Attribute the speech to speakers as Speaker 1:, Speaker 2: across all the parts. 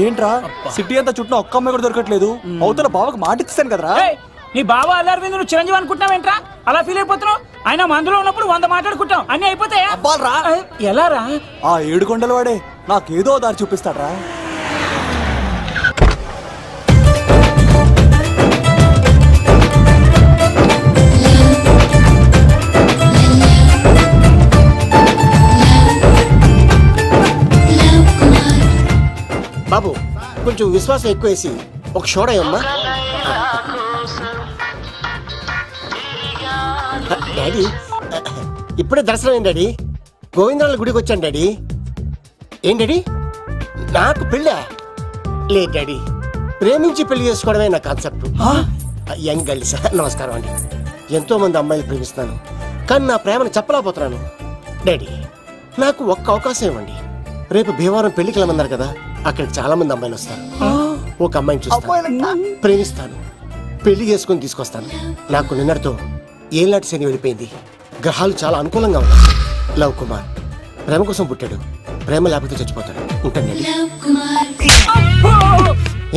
Speaker 1: ఏంట్రా సిటీ అంతా చుట్టూ ఒక్క అమ్మాయి కూడా దొరకట్లేదు. అవతల బావకు మాట ఇచ్చాను కదరా.
Speaker 2: నీ బావ అల్లరి నువ్వు చిరంజీవి అనుకుంటున్నావేంట్రా? అలా ఫీల్ అయిపోతున్నావు. ఆయన మందులో ఉన్నప్పుడు 100 మాట్లాడుకుంటాం, అన్ని అయిపోతాయా? ఎలా రా?
Speaker 1: ఆ 7 కొండల వాడే నాకేదో దారి చూపిస్తాడ్రా.
Speaker 3: బాబు కొంచెం విశ్వాసం ఎక్కువేసి ఒక షోడయమ్మా. డాడీ ఇప్పుడే దర్శనం ఏంటి డాడీ? గోవిందరాల గుడికి వచ్చాను డాడీ. ఏం డాడీ నాకు పెళ్ళా? లేదు డాడీ, ప్రేమించి పెళ్లి చేసుకోవడమే నా కాన్సెప్ట్. యంగ్ గర్ల్స్ నమస్కారం అండి. ఎంతో మంది అమ్మాయిలు ప్రేమిస్తున్నాను, కానీ నా ప్రేమను చెప్పలేకపోతున్నాను. డాడీ నాకు ఒక్క అవకాశం ఇవ్వండి. రేపు భీమవరం పెళ్లికి వెళ్ళమన్నారు కదా, అక్కడికి చాలా మంది అమ్మాయిలు వస్తారు. ఒక అమ్మాయిని చూస్తాను, ప్రేమిస్తాను, పెళ్లి చేసుకుని తీసుకొస్తాను. నాకు నిన్నటితో ఏలాంటి శని వెళ్ళిపోయింది. గ్రహాలు చాలా అనుకూలంగా ఉన్నాయి. లవ్ కుమార్ ప్రేమ కోసం పుట్టాడు, ప్రేమ లేకపోతే చచ్చిపోతాడు. ఉంటాను.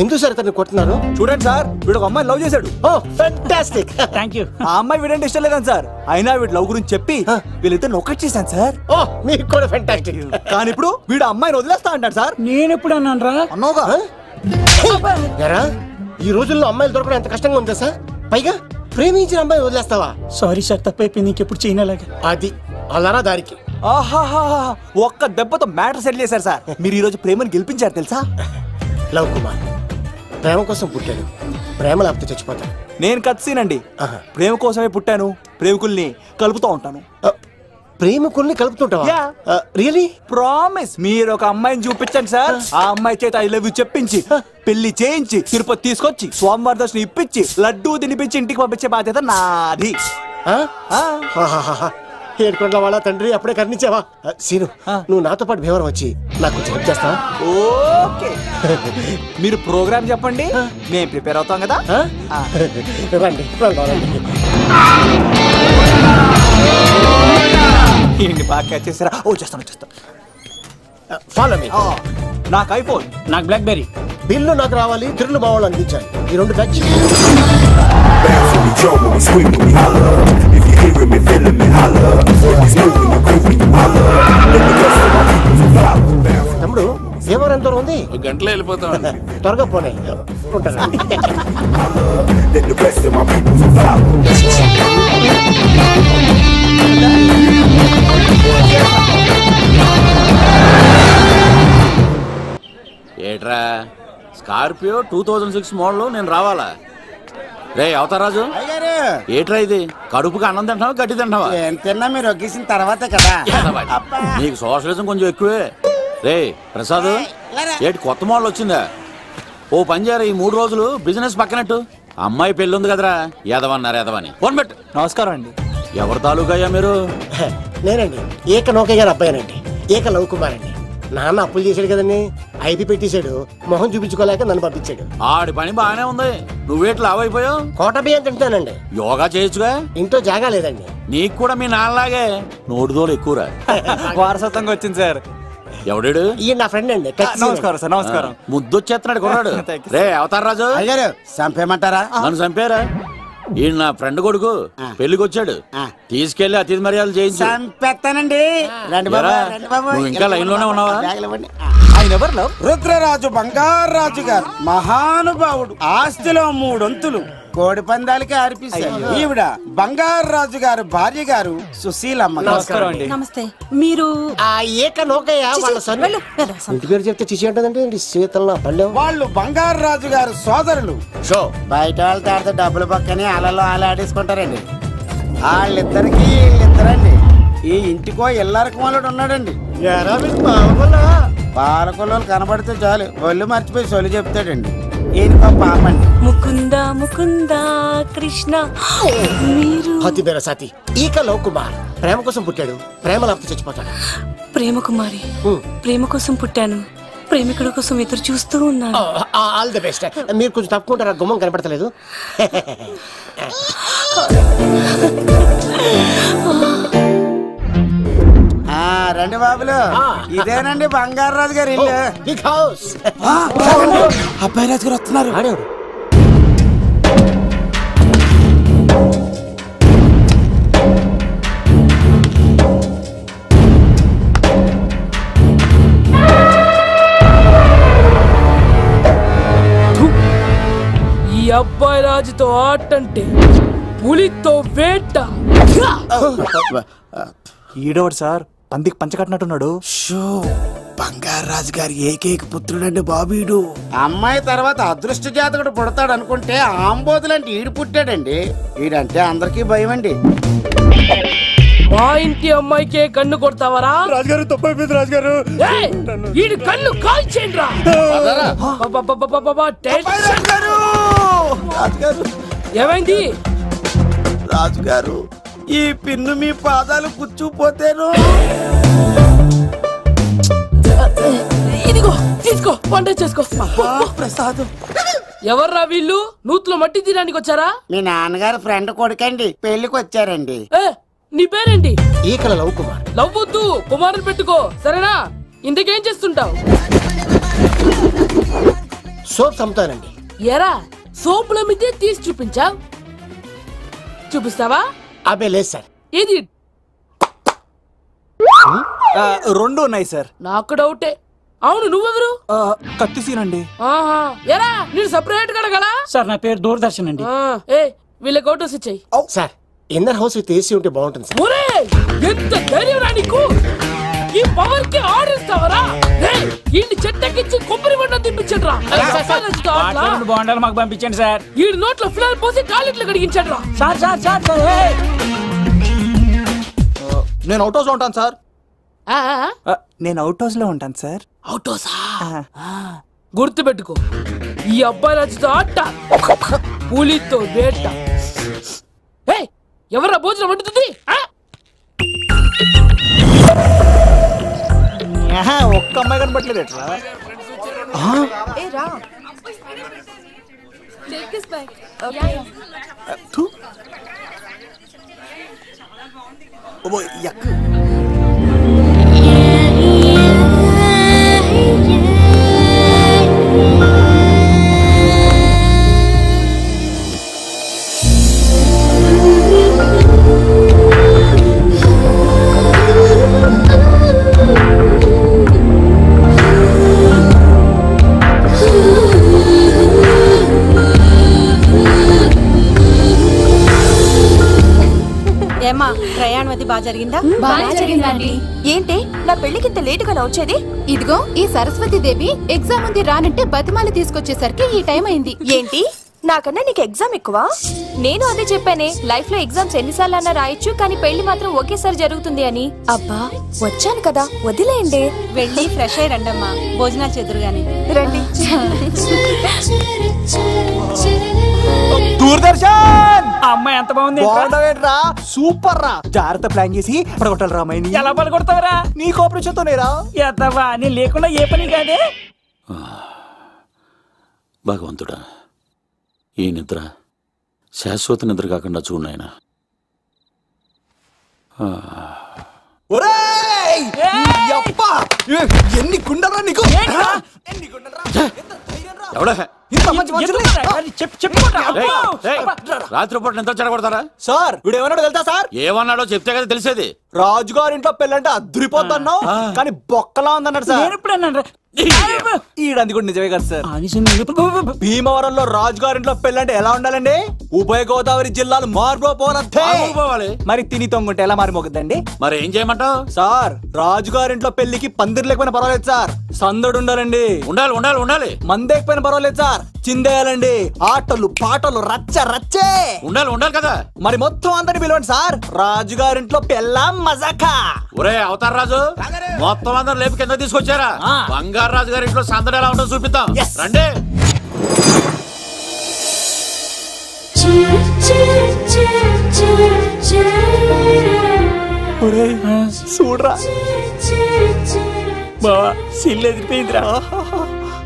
Speaker 3: ఎందుకు సార్ అతన్ని కొడుతున్నారు?
Speaker 1: చూడండి సార్, వీడు ఒక అమ్మాయి లవ్ చేశాడు.
Speaker 3: Oh fantastic.
Speaker 2: థాంక్యూ.
Speaker 1: ఆ అమ్మాయి వీడంటే ఇష్టం లేదని సార్, అయినా వీడు లవ్ గురించి చెప్పి వీళ్ళిద్దరు ఒకటి చేశాను సార్.
Speaker 3: ఓ మీకు కూడా ఫెంటాస్టిక్.
Speaker 1: కానీ ఇప్పుడు వీడు అమ్మాయిని వదిలేస్తా అంటాడు సార్.
Speaker 2: నేను ఎప్పుడు అన్నాను రా?
Speaker 1: అన్నోగా
Speaker 3: ఈ రోజుల్లో అమ్మాయిలు దొరకడం ఎంత కష్టంగా ఉందా సార్? పైగా ప్రేమించిన అమ్మాయి వదిలేస్తావా?
Speaker 2: సారీ సార్, తప్పైపోయింది. ఇంకెప్పుడు చేయనలాగా.
Speaker 3: అది అలారా దారికి.
Speaker 1: ఆహాహా, ఒక్క దెబ్బతో మ్యాటర్ సెటిల్ చేశారు సార్. మీరు ఈ రోజు ప్రేమను గెలిపించారు తెలుసా?
Speaker 3: లవ్ కుమార్ ప్రేమ కోసం పుట్టాడు, ప్రేమ లేకపోతే చచ్చిపోతాడు.
Speaker 1: నేను కత్సీనండి. ప్రేమ కోసమే పుట్టాను, ప్రేమికుల్ని కలుపుతూ ఉంటాను.
Speaker 3: ప్రేమికుల్ని కలుపుతుంటావా? రియలీ?
Speaker 1: ప్రామిస్. మీరు ఒక అమ్మాయిని చూపించండి సార్, ఆ అమ్మాయి చేత ఐ లవ్ యూ చెప్పించి పెళ్లి చేయించి తిరుపతి తీసుకొచ్చి స్వామివారి దర్శనం ఇప్పించి లడ్డూ తినిపించి ఇంటికి పంపించే బాధ్యత నాది.
Speaker 3: ఏడుకొండల వాళ్ళ తండ్రి అప్పుడే కర్ణించావా? సీను నువ్వు నాతో పాటు భీమవరం వచ్చి నాకు కొంచెం హెల్ప్ చేస్తావా?
Speaker 1: ఓకే. మీరు ప్రోగ్రామ్ చెప్పండి, మేము ప్రిపేర్ అవుతాం కదా.
Speaker 3: రండి
Speaker 1: ఏంటి బాగా క్యాచ్ చేసారా? ఓ చేస్తాను.
Speaker 3: Follow me.
Speaker 1: నాకు ఐఫోన్,
Speaker 2: నాకు బ్లాక్బెర్రీ.
Speaker 3: బిల్లు నాకు రావాలి, తిరులు మా వాళ్ళు అందించాలి. ఈ రెండు ఖర్చు. తమ్ముడు భీమవరం ఎంత దూరం ఉంది?
Speaker 4: గంటలో వెళ్ళిపోతాం.
Speaker 3: త్వరగా పోనీ. ఉంటాను.
Speaker 4: ఏట్రా స్కార్పియో 2006 మోడల్ నేను రావాలా? రే అవతారాజు, ఏట్రా ఇది? కడుపుకి అన్నం తింటావా గడ్డి తింటావా?
Speaker 5: తిన్నా మీరు ఒగ్గేసిన తర్వాతే కదా.
Speaker 4: నీకు సోషలిజం కొంచెం ఎక్కువే. రే ప్రసాద్, ఏటి కొత్త మోడల్ వచ్చిందా? ఓ పని చేయరా, ఈ 3 రోజులు బిజినెస్ పక్కనట్టు. అమ్మాయి పెళ్ళి ఉంది కదరా, ఎదవన్నారు ఎదవని. ఫోన్ పెట్టు.
Speaker 1: నమస్కారం అండి.
Speaker 4: ఎవరి తాలూకయ్యా మీరు?
Speaker 3: నేనండి, ఏక నౌకయ్య గారి అబ్బాయినండి. ఏక లవ్ కుమార్ అండి. నాన్న అప్పులు చేశాడు కదండి, ఐపీ పెట్టేశాడు. మొహం చూపించుకోలేక నన్ను పంపించాడు.
Speaker 4: ఆడి పని బాగానే ఉంది, నువ్వేట్లు లావైపోయావు.
Speaker 3: కోట బియ్యం తింటానండి.
Speaker 4: యోగా చేయొచ్చుగా.
Speaker 3: ఇంట్లో జాగా లేదండి.
Speaker 4: నీకు కూడా మీ నాన్నలాగే నోటిదోలు ఎక్కువరా.
Speaker 1: వారసత్వంగా వచ్చింది సార్.
Speaker 4: ఎవడాడు?
Speaker 3: ఈయన నా ఫ్రెండ్ అండి.
Speaker 1: నమస్కారం సార్. నమస్కారం.
Speaker 4: ముద్దొచ్చేస్తున్నాడు కొన్నాడు. రే అవతార్ రాజు,
Speaker 5: చంపేయమంటారా?
Speaker 4: నన్ను చంపారా? ఈయన నా ఫ్రెండ్ కొడుకు, పెళ్లికి వచ్చాడు. తీసుకెళ్లి అతిథి మర్యాదలు చేయించు.
Speaker 5: చంపేస్తానండి.
Speaker 4: నువ్వు ఇంకా లైన్ లోనే ఉన్నావా?
Speaker 1: ఆయన ఎవరు?
Speaker 5: రుద్రరాజు బంగారాజు గారు, మహానుభావుడు. ఆస్తిలో 3 వంతులు కోడి పందాలకి అర్పిస్తారు. ఈవిడ బంగారాజు గారు భార్య గారు సుశీలమ్మ.
Speaker 1: నమస్కారం అండి.
Speaker 6: నమస్తే. మీరు
Speaker 3: ఏక నౌకయ్య వాళ్ళ సన్. ఇంటి పేరు చెప్తే చిచి అంటదండి. శీతల పల్లె.
Speaker 5: వాళ్ళు బంగారాజు గారు సోదరులు.
Speaker 3: షో
Speaker 5: బయట వాళ్ళతో ఆడితే డబ్బులు పక్కనే అలలో ఆడేసుకుంటారండి. వాళ్ళిద్దరికి వీళ్ళిద్దరండి. ఈ ఇంటికో ఇల్లరకం వాళ్ళడు ఉన్నాడండి. పాలకొల్లు కనబడితే చాలు ఒళ్ళు మర్చిపోయి సొలి చెప్తాడండి. ఈయనకో పాపండి.
Speaker 6: ముకుంద ముకుంద కృష్ణ. మీరు
Speaker 3: హతి బేర సాతి. ఈక లవ్ కుమార్ ప్రేమ కోసం పుట్టాడు, ప్రేమ లేకపోతే చచ్చిపోతాడు.
Speaker 6: ప్రేమ కుమారి. ప్రేమ కోసం పుట్టాను, ప్రేమికుడు కోసం ఎదురు చూస్తూ ఉన్నాను.
Speaker 3: All the best. మీరు కొంచెం తప్పుకుంటారా? గుమ్మం కనపడతలేదు.
Speaker 5: రండి బాబులు ఇదేనండి బంగారాజు గారి ఇల్లు.
Speaker 3: Big house.
Speaker 5: అబ్బాయి రాజు గారు వస్తున్నారు.
Speaker 3: ఆడేవాడు
Speaker 7: ఈ అబ్బాయి రాజుతో ఆటంటే పులితో వేట.
Speaker 1: ఈడోడు సార్ పందికి పంచకట్టినట్టున్నాడు.
Speaker 5: బంగారాజు గారి ఏకైక పుత్రుడండి బాబీడు. అమ్మాయి తర్వాత అదృష్ట జాతకుడు పుడతాడు అనుకుంటే ఆంబోతులంటే ఈడు పుట్టాడండి. ఈడంటే అందరికీ భయం అండి.
Speaker 7: మా ఇంటి అమ్మాయికే కన్ను కొడతావరా?
Speaker 1: రాజుగారు తప్పైపోయింది రాజుగారు.
Speaker 7: ఈడు కన్ను కాల్చేయండి రా.
Speaker 5: రాజుగారు
Speaker 7: ఏమైంది?
Speaker 5: రాజుగారు ఈ పిన్ను మీ పాదాలు కూర్చుపోతేను.
Speaker 7: ఇదిగో తీసుకో, వంట చేసుకో.
Speaker 5: ప్రసాద్
Speaker 7: ఎవర్రా వీళ్ళు? నూతులో మట్టి తీయడానికి వచ్చారా?
Speaker 5: మీ నాన్నగారు ఫ్రెండ్ కొడుకండి, పెళ్లికి వచ్చారండి.
Speaker 7: నీ పేరేంటి?
Speaker 3: ఈకల లవ్ కుమార్.
Speaker 7: లవ్వొద్దు, కుమారుని పెట్టుకో సరేనా? ఇంతకేం చేస్తుంటావు?
Speaker 3: సోప్స్ అమ్ముతానండి.
Speaker 7: ఎరా సోపుల మీద తీసి చూపించావు, చూపిస్తావా?
Speaker 3: అబ్బే లేదు సార్.
Speaker 7: ఏది?
Speaker 1: రెండు ఉన్నాయి సార్.
Speaker 7: నాకు డౌటే. అవును నువ్వెవరు?
Speaker 1: కత్తిసీనండి.
Speaker 7: ఆహా, ఎరా నేను సపరేట్ కడగలా?
Speaker 2: సార్ నా పేరు దూరదర్శన్ అండి.
Speaker 7: ఏ వీళ్ళ ఫోటోస్ ఇచ్చాయి.
Speaker 3: Sir inner house with AC ఉంటే బాగుంటుంది సార్.
Speaker 7: ఒరే ఎంత ధైర్యం రా నీకు! ఈ పవర్ కి ఆడిస్తావరా? ఈ చెట్టెక్కించి కొబ్బరి బండ తిప్పించండి రా.
Speaker 2: బాగుండాలి మాకు పంపించండి సార్.
Speaker 7: ఈ నోట్లో ఫినాల్ పోసి టాయిలెట్లు కడిగించండి రా.
Speaker 2: సార్ సార్ సార్ సార్
Speaker 1: నేను అవుట్ హౌస్ లో ఉంటాను సార్.
Speaker 7: ఆ,
Speaker 1: నేను అవుట్ హౌస్ లో ఉంటాను సార్.
Speaker 7: అవుటోసా? గుర్తు పెట్టుకో, ఈ అబ్బాయి రాజుతో ఆట, పులితో వేట. ఎవరా భోజనం వండుతుంది?
Speaker 1: ఒక్క అమ్మాయి కనపట్లేదు ఎట్లా?
Speaker 8: ఏమా ప్రయాణం అది బాగా జరిగిందా?
Speaker 9: బాగా జరిగిందండి.
Speaker 8: ఏంటి నా పెళ్లికి ఇంత లేటుగా వచ్చేది?
Speaker 9: ఇదిగో ఈ సరస్వతి దేవి ఎగ్జామ్ ఉంది రానంటే బతిమాలి తీసుకొచ్చేసరికి ఈ టైం అయింది.
Speaker 8: ఏంటి నాకన్నా నీకు ఎగ్జామ్ ఎక్కువ? నేను అదే చెప్పానే, లైఫ్ లో ఎగ్జామ్స్ ఎన్నిసార్లు అన్నా రాయొచ్చు, కానీ పెళ్లి మాత్రం ఒకేసారి జరుగుతుంది అని. అబ్బా వచ్చాను కదా వదిలేయండి.
Speaker 10: వెళ్ళి ఫ్రెష్ అయ్యి రండమ్మా, భోజనాలు చెదురుగాని
Speaker 8: రండి.
Speaker 1: దూరదర్శన్
Speaker 2: అమ్మాయి ఎంత బాగుంది.
Speaker 1: బాగుండవేట్రా, సూపర్ రా. జాగ్రత్త ప్లాన్ చేసి పడగొట్టాలి రామాయణి.
Speaker 2: ఎలా పడగొడతావరా?
Speaker 1: నీ కోఆపరేషన్ తోనేరా.
Speaker 2: ఎత్తవా నేను లేకుండా ఏ పని కాదే.
Speaker 4: భగవంతుడా, ఈ నిద్ర శాశ్వత నిద్ర కాకుండా చూడాయన.
Speaker 1: ఎన్ని గుండెలరా నీకు?
Speaker 4: ఎవడా రాత్రిపూట నిద్ర చెడగొడతారా?
Speaker 1: సార్ వీడు ఏమన్నాడు తెలుసా సార్?
Speaker 4: ఏమన్నాడో చెప్తే కదా తెలిసేది.
Speaker 1: రాజుగారింట్లో పెళ్ళంటే అద్దరిపోతున్నావు, కానీ బొక్కలా ఉందన్నాడు సార్. ఈడంది కూడా నిజమే కదా సార్. భీమవరంలో రాజుగారింట్లో పెళ్ళంటే ఎలా ఉండాలండి? ఉభయ గోదావరి జిల్లాలు మారిపోవాలి. మరి తిని తొంగుంటే ఎలా మారిపోతుందండి?
Speaker 4: మరి ఏం చేయమంటావు?
Speaker 1: సార్ రాజుగారింట్లో పెళ్లికి పందిరి లేకపోయినా పర్వాలేదు సార్, సందడు ఉండాలండి.
Speaker 4: ఉండాలి ఉండాలి ఉండాలి.
Speaker 1: మందేకపోయినా పర్వాలేదు సార్, చిందేయాలండి. ఆటలు పాటలు రచ్చ రచ్చే
Speaker 4: ఉండాలి ఉండాలి కదా.
Speaker 1: మరి మొత్తం అందరిని పిలవండి సార్, రాజుగారింట్లో పెళ్ళాం మజాకా.
Speaker 4: ఒరే అవతార్ రాజు, మొత్తం అందరు లేపు కింద తీసుకొచ్చారా? బంగారు రాజు గారి ఇంట్లో సందడి ఎలా ఉంటుందో చూపిద్దాం రండి.
Speaker 1: చూడరా
Speaker 2: బావా సిల్ ఎదిరిపోయిందిరా.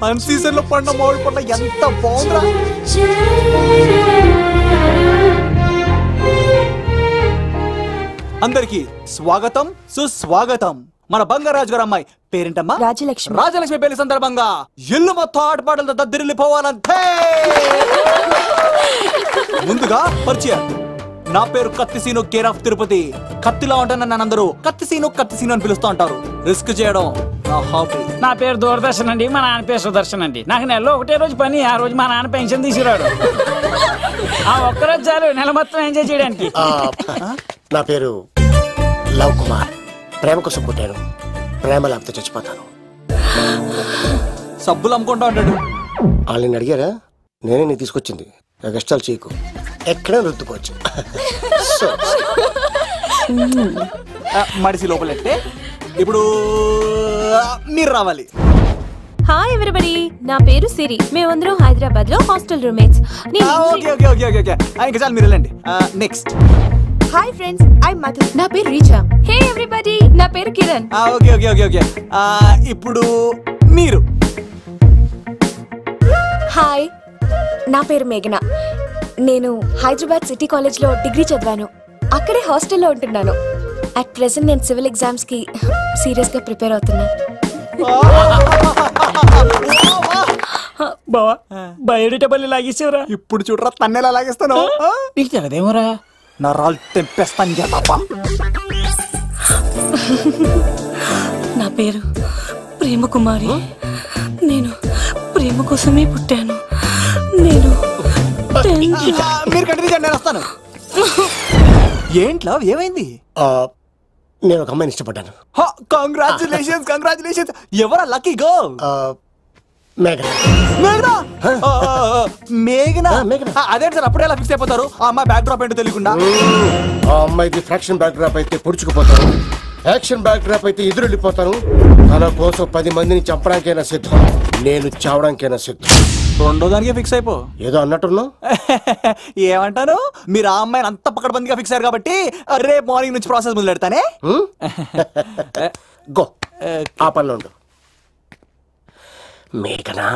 Speaker 1: అన్ సీజన్ లో పండ మామిడి పండ ఎంత బాగుందిరా. అందరికి స్వాగతం సుస్వాగతం. మన బంగారాజు గారు అమ్మాయి పేరేంటమ్మా?
Speaker 8: రాజలక్ష్మి.
Speaker 1: రాజలక్ష్మి పెళ్లి సందర్భంగా ఇల్లు మొత్తం ఆటపాటలతో దద్దరిల్లిపోవాలంతే. ముందుగా పరిచయం. నా పేరు కత్తిసీను, కేర్ ఆఫ్ తిరుపతి. కత్తిలా ఉంటాను నన్ను అందరూ కత్తిసీను అని పిలుస్తూ ఉంటారు. రిస్క్ చేయడం నా హాబీ.
Speaker 2: నా పేరు దూరదర్శన్ అండి, మా నాన్న పేరు సుదర్శన్ అండి. నాకు నెలలో ఒకటే రోజు పని, ఆ రోజు మా నాన్న పెన్షన్ తీసుకురాడు. ఆ ఒక్కరోజు చాలు నెల మొత్తం ఎంజాయ్ చేయడానికి.
Speaker 3: నా పేరు లవ్ కుమార్. ప్రేమ కోసం పుట్టాను, ప్రేమ లేకపోతే చచ్చిపోతాను.
Speaker 1: సబ్బులు అమ్ముకుంటా ఉంటాడు.
Speaker 3: వాళ్ళని అడిగారా? నేనే నీ తీసుకొచ్చింది. కష్టాలు చేయకు, ఎక్కడ రుద్దుకోవచ్చు.
Speaker 1: మడిసి లోపలెట్టే. ఇప్పుడు మీరు రావాలి.
Speaker 8: హాయ్ ఎవ్రీబడి, నా పేరు సిరి. మేమందరం హైదరాబాద్ లో హాస్టల్ రూమ్మేట్స్.
Speaker 1: ఇంకా చాలు, మీరు వెళ్ళండి. Next.
Speaker 8: Hi friends, I Madhu.
Speaker 9: నా పేరు రీచా.
Speaker 8: హే ఎవ్రీబడి, నా పేరు కిరణ్.
Speaker 1: ఓకే. ఇప్పుడు మీరు.
Speaker 8: హాయ్, నా పేరు మేఘన. నేను హైదరాబాద్ సిటీ కాలేజ్ లో డిగ్రీ చదివాను. అక్కడే హాస్టల్లో ఉంటున్నాను. అట్ ప్రెసెంట్ నేను సివిల్ ఎగ్జామ్స్ కి సీరియస్ గా ప్రిపేర్ అవుతున్నా.
Speaker 2: బావా బయోడేటా బల్లి లాగేసేవరా?
Speaker 1: ఇప్పుడు చూడరా తన్నేలా లాగేస్తాను.
Speaker 2: నీకు తెగదేమోరా?
Speaker 1: నా రాళ్ళు తెంపేస్తాను.
Speaker 6: నా పేరు ప్రేమ కుమారి. నేను ప్రేమ కోసమే పుట్టాను. నేను
Speaker 1: మీరు కంటిన్యూ చేయండి, నేను వస్తాను. ఏంట్లో ఏమైంది?
Speaker 3: నేను ఒక అమ్మాయిని ఇష్టపడ్డాను.
Speaker 1: కంగ్రాచులేషన్స్. ఎవరా లక్కీ గర్ల్? మేఘనా. అదే సార్, అప్పుడే ఎలా ఫిక్స్ అయిపోతారు? ఆ అమ్మాయి బ్యాక్ డ్రాప్ ఏంటో తెలియకుండా.
Speaker 3: ఆ అమ్మాయిది ఫ్రాక్షన్ బ్యాక్ డ్రాప్ అయితే పొడుచుకుపోతాను, యాక్షన్ బ్యాక్ డ్రాప్ అయితే ఎదురెళ్ళిపోతాను. తన కోసం 10 మందిని చంపడానికైనా సిద్ధం, నేను చావడానికైనా సిద్ధం.
Speaker 1: రెండో దానికి ఫిక్స్ అయిపో.
Speaker 3: ఏదో అన్నట్టున్నావు.
Speaker 1: ఏమంటాను? మీరు ఆ అమ్మాయిని అంత పక్కడబందిగా ఫిక్స్ అయ్యారు కాబట్టి రేపు మార్నింగ్ నుంచి ప్రాసెస్ మొదలు పెడతానే.
Speaker 3: గో, ఆ పనిలో ఉండు. మేఘనా.